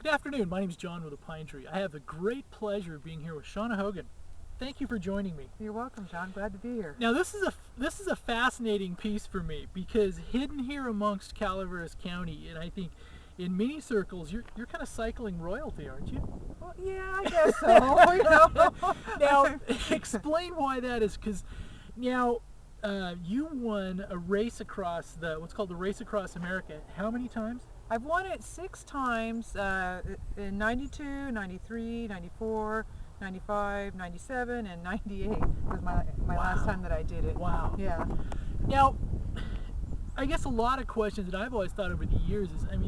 Good afternoon. My name is John with the Pine Tree. I have the great pleasure of being here with Seana Hogan. Thank you for joining me. You're welcome, John. Glad to be here. Now, this is a fascinating piece for me because hidden here amongst Calaveras County, and I think in many circles, you're kind of cycling royalty, aren't you? Well, yeah, I guess so. Now, explain why that is, because now you won a race across what's called the Race Across America. How many times? I've won it 6 times in 92, 93, 94, 95, 97, and 98 was my Wow. last time that I did it. Wow. Yeah. Now, I guess a lot of questions that I've always thought over the years is, I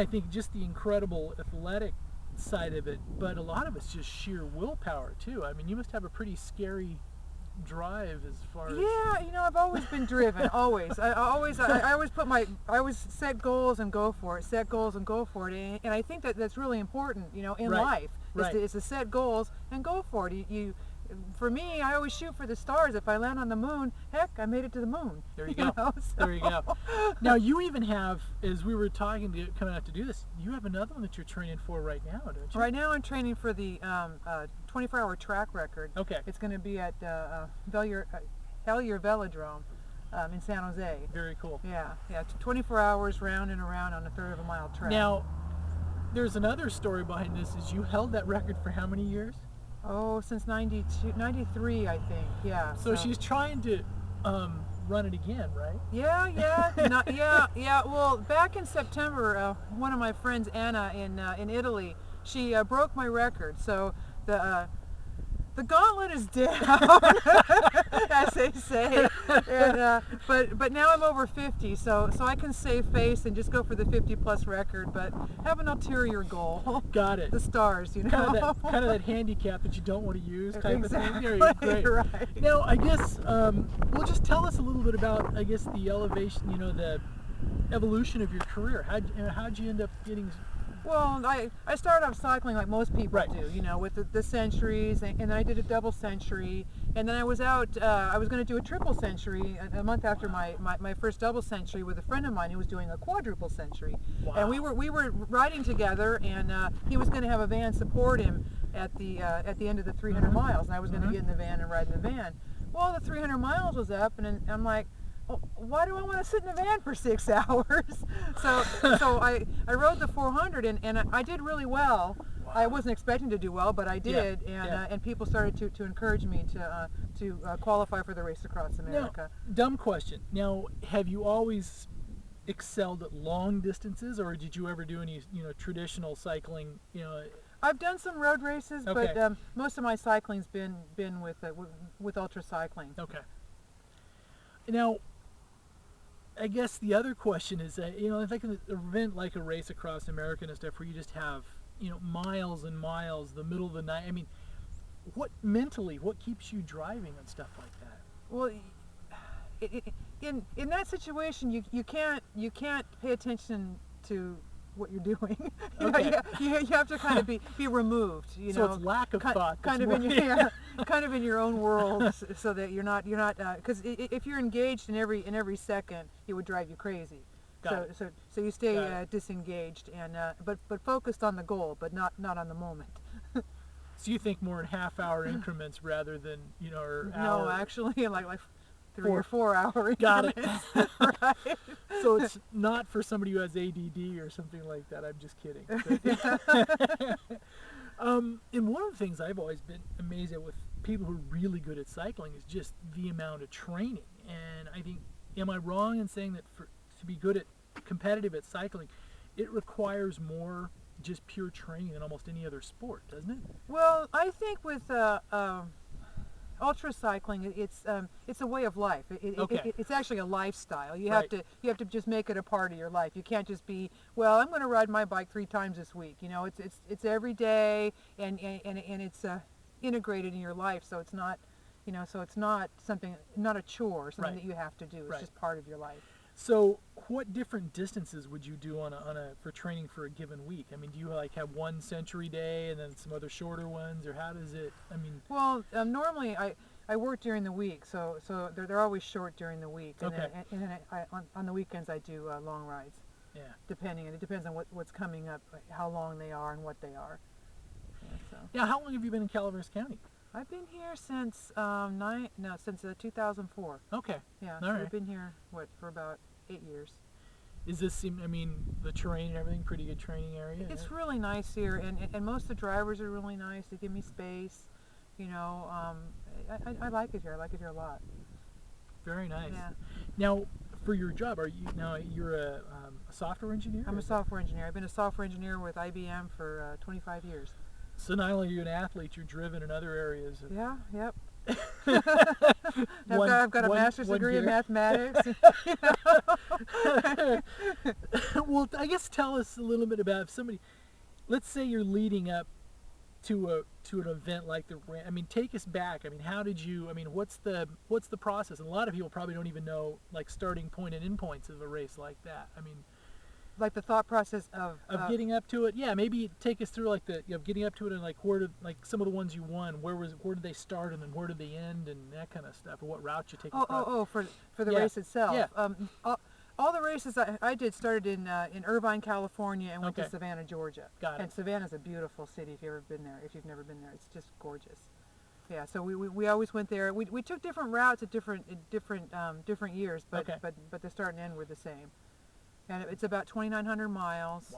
think just the incredible athletic side of it, but a lot of it's just sheer willpower too. I mean, you must have a pretty scary drive as far as... Yeah, I've always been driven, always. I always set goals and go for it, set goals and go for it. And I think that's really important, in Right. life, Right. is to set goals and go for it. For me, I always shoot for the stars. If I land on the moon, heck, I made it to the moon. There you go. So. There you go. Now, you even have, as we were coming out to do this, you have another one that you're training for right now, don't you? Right now I'm training for the 24-hour track record. Okay. It's going to be at Hellier Velodrome in San Jose. Very cool. Yeah, 24 hours round and around on a third of a mile track. Now, there's another story behind this, is you held that record for how many years? Oh, since 93, I think. Yeah. So she's trying to run it again, right? Yeah. Well, back in September, one of my friends, Anna, in Italy, she broke my record. So the gauntlet is down, as they say. And, but now I'm over 50, so I can save face and just go for the 50-plus record, but have an ulterior goal. Got it. The stars, Kind of that handicap that you don't want to use type of thing. There you go. Great. Right. Now, I guess, well, just tell us a little bit about, I guess, the elevation, the evolution of your career. How'd you end up getting... Well, I started off cycling like most people Right. do, with the centuries, and then I did a double century, and then I was out, I was going to do a triple century a month after my first double century with a friend of mine who was doing a quadruple century. Wow. And we were riding together, and he was going to have a van support him at the end of the 300 miles, and I was going to get in the van and ride in the van. Well, the 300 miles was up, and I'm like, why do I want to sit in a van for 6 hours? So I rode the 400 and I did really well. Wow. I wasn't expecting to do well, but I did, Yeah. And people started to encourage me to qualify for the Race Across America. Now, dumb question. Now, have you always excelled at long distances, or did you ever do any traditional cycling? I've done some road races, Okay. but most of my cycling's been with ultra cycling. Okay. Now, I guess the other question is that, it's like an event like a Race Across America and stuff where you just have, miles and miles, the middle of the night. I mean, what keeps you driving and stuff like that? Well, in that situation, you can't pay attention to what you're doing. Okay. You have to kind of be removed. So it's lack of thought. Kind of in your kind of in your own world, so that you're not because if you're engaged in every second, it would drive you crazy. So you stay disengaged and but focused on the goal, but not on the moment. So you think more in half-hour increments rather than or No, hour? actually, like 3 or 4 hour Got it. increments. Right. So it's not for somebody who has ADD or something like that. I'm just kidding. And one of the things I've always been amazed at with people who are really good at cycling is just the amount of training. And I think, am I wrong in saying that to be good at competitive at cycling, it requires more just pure training than almost any other sport, doesn't it? Well, I think with ultra cycling, it's a way of life. It's actually a lifestyle. You have to just make it a part of your life. You can't just be, well, I'm going to ride my bike 3 times this week. It's every day, and it's integrated in your life. So it's not, so it's not a chore, something that you have to do. It's just part of your life. So what different distances would you do for training for a given week? I mean, do you have 1 century day and then some other shorter ones, or how does it, Well, normally I work during the week, so they're always short during the week. And Okay. then on the weekends I do long rides. Yeah. It depends on what's coming up, how long they are and what they are. Yeah, so. Yeah, how long have you been in Calaveras County? I've been here since since 2004. Okay. Yeah, All so right. I've been here for about 8 years. Is this, I mean, the terrain and everything, pretty good training area? It's really nice here, and most of the drivers are really nice. They give me space, you know. I like it here. I like it here a lot. Very nice. Yeah. Now, for your job, you're a software engineer? I'm a software engineer. I've been a software engineer with IBM for 25 years. So not only are you an athlete, you're driven in other areas. Yeah, yep. I've got a master's degree in mathematics. Well, I guess tell us a little bit about if somebody, let's say you're leading up to an event like the, I mean, take us back. I mean, how did you, I mean, what's the process? And a lot of people probably don't even know, like, starting point and end points of a race like that. I mean, like the thought process of getting up to it. Yeah, maybe take us through like getting up to it, and like where did, like, some of the ones you won, where did they start and then where did they end and that kind of stuff, or what route you take. For the race itself. Yeah. All the races I did started in Irvine, California, and went Okay. to Savannah, Georgia. Got it. And Savannah's a beautiful city if you've ever been there. If you've never been there, it's just gorgeous. Yeah, so we always went there. We took different routes at different years, but Okay. but the start and end were the same. And it's about 2,900 miles.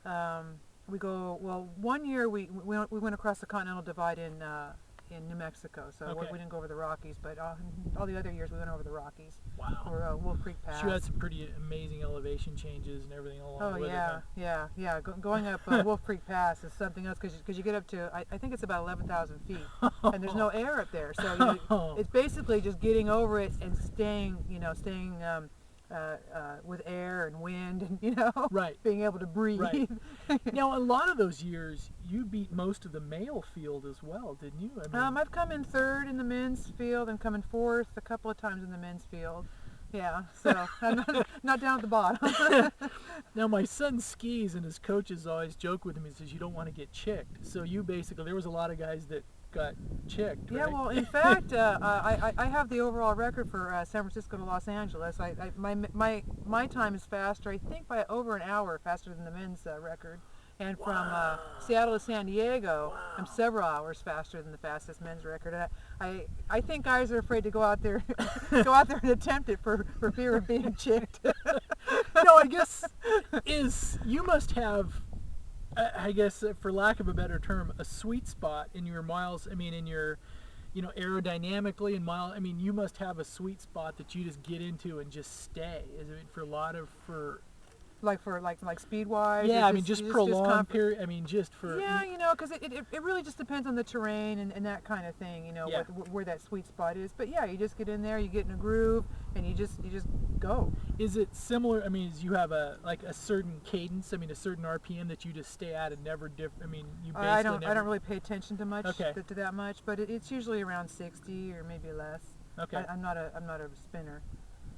Wow. We go, well, one year we went across the Continental Divide in New Mexico, so Okay. we didn't go over the Rockies, but all the other years we went over the Rockies. Wow. Or Wolf Creek Pass. So you had some pretty amazing elevation changes and everything along Oh with yeah, it. yeah. Going up Wolf Creek Pass is something else because you get up to I think it's about 11,000 feet, and there's no air up there, so it's basically just getting over it and staying with air and wind and Right. being able to breathe. Right. Now, a lot of those years, you beat most of the male field as well, didn't you? I mean, I've come in third in the men's field and come in fourth a couple of times in the men's field. Yeah, so I'm not down at the bottom. now my son skis, and his coaches always joke with him. He says, "You don't want to get chicked." So you basically, there was a lot of guys that got chicked. Yeah, right? well, in fact, I have the overall record for San Francisco to Los Angeles. My time is faster, I think, by over an hour faster than the men's record. And from Seattle to San Diego, I'm several hours faster than the fastest men's record. And I think guys are afraid to go out there and attempt it for fear of being chicked. No, I guess you must have, I guess, for lack of a better term, a sweet spot in your miles. I mean, in your, aerodynamically and mile. I mean, you must have a sweet spot that you just get into and just stay. Is it for a lot of Like speed wise? Yeah, I mean, just prolonged period. I mean, just for. Yeah, because it really just depends on the terrain and that kind of thing. Yeah. Where that sweet spot is. But yeah, you just get in there, you get in a groove, and you just go. Is it similar? I mean, you have a certain cadence. I mean, a certain RPM that you just stay at and never I mean, you basically I don't really pay attention to much Okay. to that much, but it's usually around 60 or maybe less. Okay. I'm not a spinner.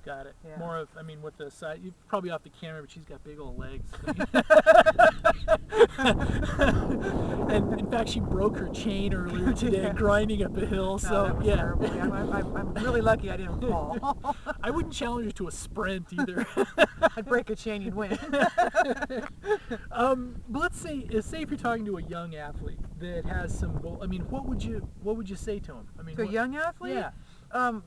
Got it. Yeah. More of, I mean, with the side, you probably off the camera, but she's got big old legs. And in fact, she broke her chain earlier today, Yeah. grinding up a hill. So that was yeah, terrible. Yeah, I'm really lucky I didn't fall. I wouldn't challenge her to a sprint either. I'd break a chain, you'd win. But let's say if you're talking to a young athlete that has some goal. I mean, what would you say to him? I mean, To a young athlete? Yeah.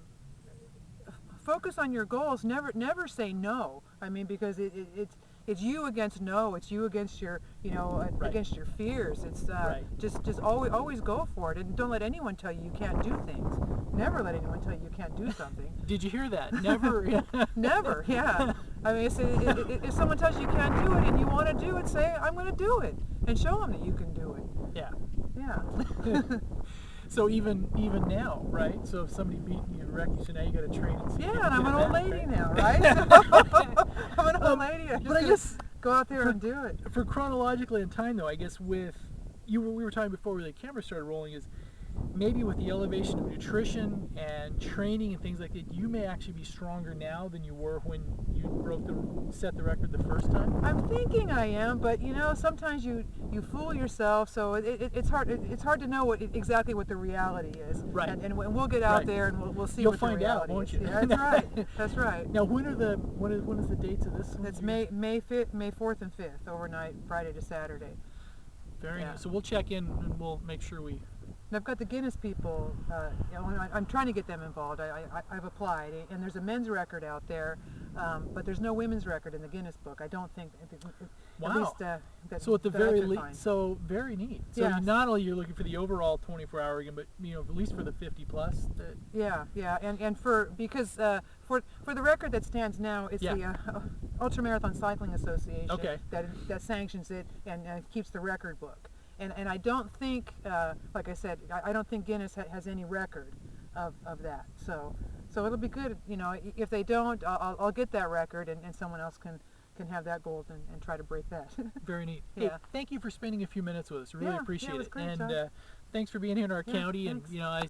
Focus on your goals. Never say no. I mean, because it's you against no. It's you against your Right. against your fears. It's Right. just always go for it, and don't let anyone tell you can't do things. Never let anyone tell you can't do something. Did you hear that? Never. Never. Yeah. I mean, if someone tells you can't do it and you want to do it, say I'm going to do it, and show them that you can do it. Yeah. Yeah. So even now, right? So if somebody beat you, wreck you, so now you got to train and see. if you Yeah, and can I'm an get old back, lady right? now, right? I'm an old lady. But I guess go out there and do it. for chronologically in time, though, I guess with we were talking before the camera started rolling, is maybe with the elevation of nutrition and training and things like that, you may actually be stronger now than you were when you set the record the first time? I'm thinking I am, but you know, sometimes you fool yourself, so it's hard to know exactly what the reality is. Right. And we'll get out there and we'll see You'll what find the out, reality won't is. you? Yeah, that's right. That's right. Now, when is the dates of this? It's May 5th, May 4th and 5th, overnight, Friday to Saturday. Very Yeah. nice. So we'll check in and we'll make sure we. And I've got the Guinness people, you know, I'm trying to get them involved. I've applied, and there's a men's record out there, but there's no women's record in the Guinness book. I don't think. Wow. At least, So at the that I very could least, find. so very neat. So Yeah. not only you're looking for the overall 24-hour again, but you know, at least for the 50 plus. Yeah, and because for the record that stands now, it's the Ultramarathon Cycling Association that sanctions it and keeps the record book. And I don't think, like I said, I don't think Guinness has any record of that. So it'll be good, you know. If they don't, I'll get that record, and someone else can have that gold and try to break that. Very neat. Yeah. Hey, thank you for spending a few minutes with us. Really appreciate it was it. great, And John. thanks for being here in our county. And thanks. you know, I